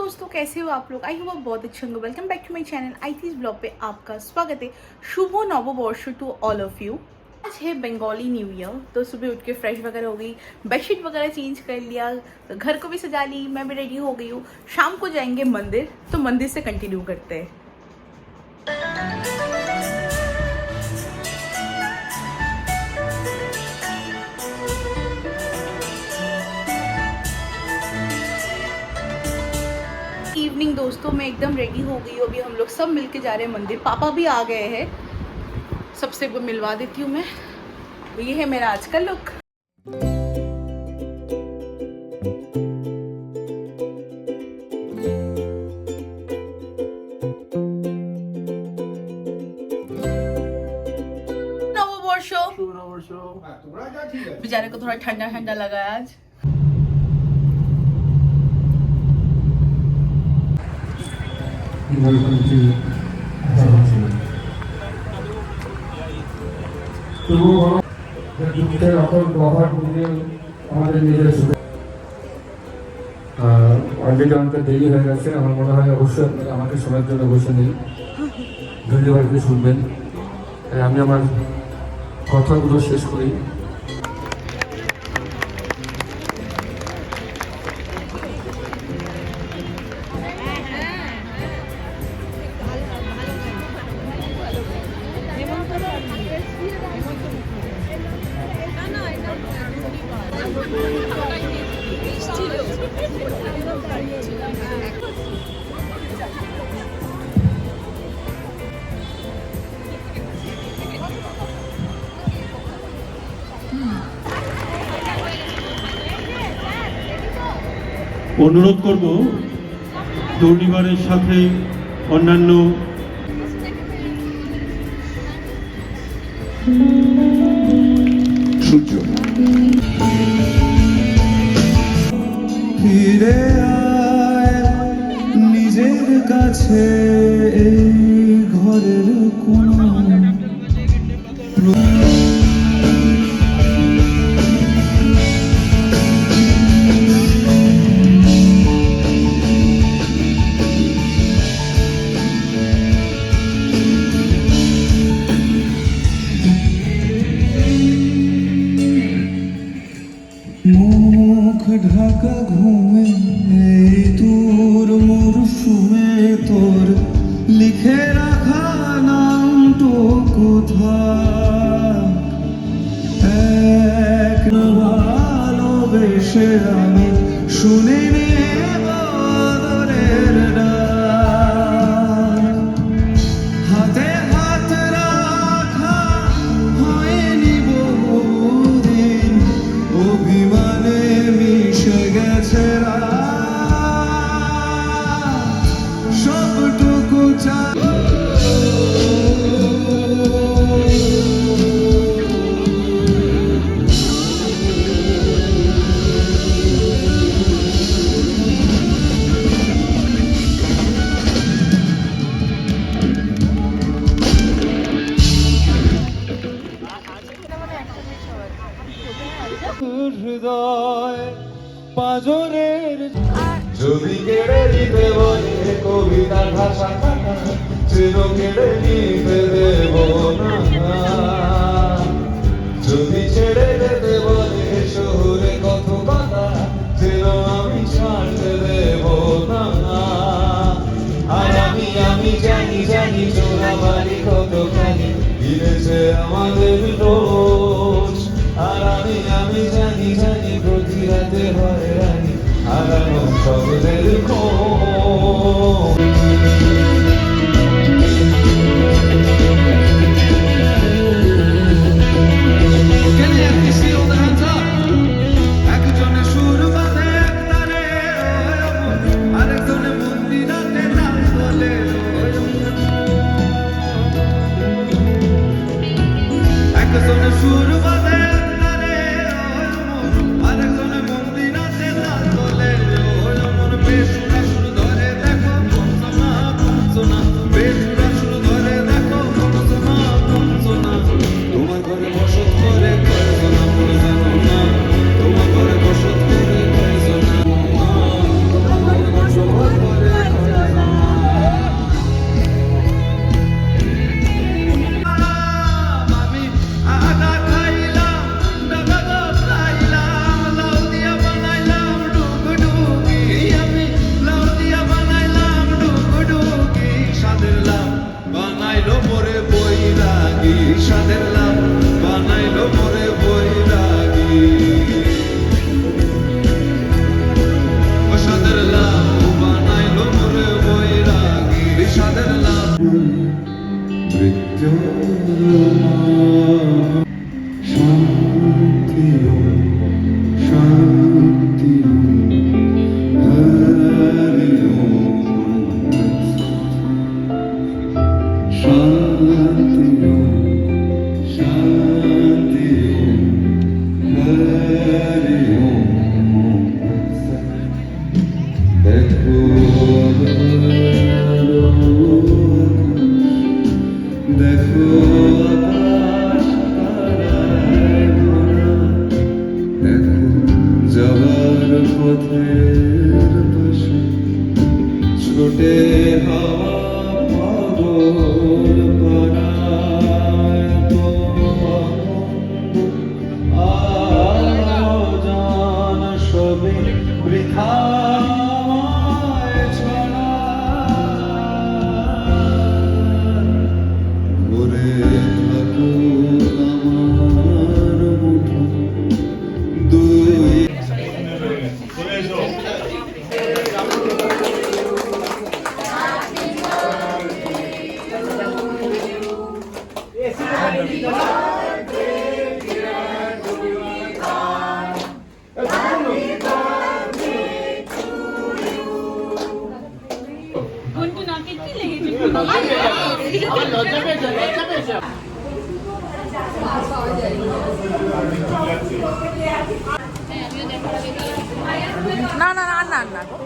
दोस्तों, कैसे हो आप लोग? आई होप बहुत अच्छे होंगे। Welcome back to my channel आईथीज ब्लॉग पे आपका स्वागत है। शुभ नववर्ष टू ऑल ऑफ यू। आज है बंगाली न्यू ईयर, तो सुबह उठ के फ्रेश वगैरह हो गई, बेडशीट वगैरह चेंज कर लिया, घर को भी सजा ली, मैं भी रेडी हो गई हूँ। शाम को जाएंगे मंदिर, तो मंदिर से कंटिन्यू करते हैं। इवनिंग दोस्तों, मैं एकदम रेडी हो गई हूँ। अभी हम लोग सब मिलके जा रहे हैं मंदिर। पापा भी आ गए हैं, सबसे मिलवा देती हूँ मैं। ये है मेरा आज का लुक। नववर्ष बेचारे को थोड़ा ठंडा ठंडा लगा आज। অলরেডি অনেকটা দেরি হয়ে গেছে। আমার মনে হয় অবশ্যই আপনারা আমাকে সময়ের জন্য বসে নেই, ধন্যবাদকে শুনবেন। আমি আমার কথাগুলো শেষ করি। অনুরোধ করব দুর্নিবারের সাথে অন্যান্য সূর্য ফিরে আয় নিজের কাছে, এই ঘরের কোন মুখ ঢাকা ঘুমে, এই তোর মরশুমে তোর লিখে রাখা নামটো কোথায়? এক ভালোবেসে আমি শুনে নেব আদরের ডাক। হাতে হাত রাখা হয়নি বহুদিন, অভিমানে মিশে গেছে সবটুকু হৃদয় পাজরের যদি কেড়ে দিতে বলে কবিতা ভাষা চির কেড়ে নিতে দেব না, যদি ছেড়ে যেতে বলে শহরে কত কথা যেন আমি ছাড়তে দেব না। আর আমি জানি জানি চোরা বাড়ি কত খানি গিরেছে আমাদের দোষ। আর আমি জানি জানি প্রতি রাতে হয় রানি হারানো শব্দের খোঁজ। একজনে সুর বাঁধে একতারে, আরেকজনে মন্দিরাতে নাম বলে। একজনে সুর বাঁধে একতারে, আরেকজনে মন্দিরাতে নাম বলে। মন বেসুরা সুর ধরে দেখো কমসোনা কমসোনা, বেসুরা সুর ধরে দেখো কমসোনা কমসোনা। তোমার ঘরে বসত করে কয়জনা মরে জানো না, তোমার ঘরে বসত করে কয়জনা, তোমার ঘরে বসত করে তোমাকে কি লেগেছে? না না না না না গো।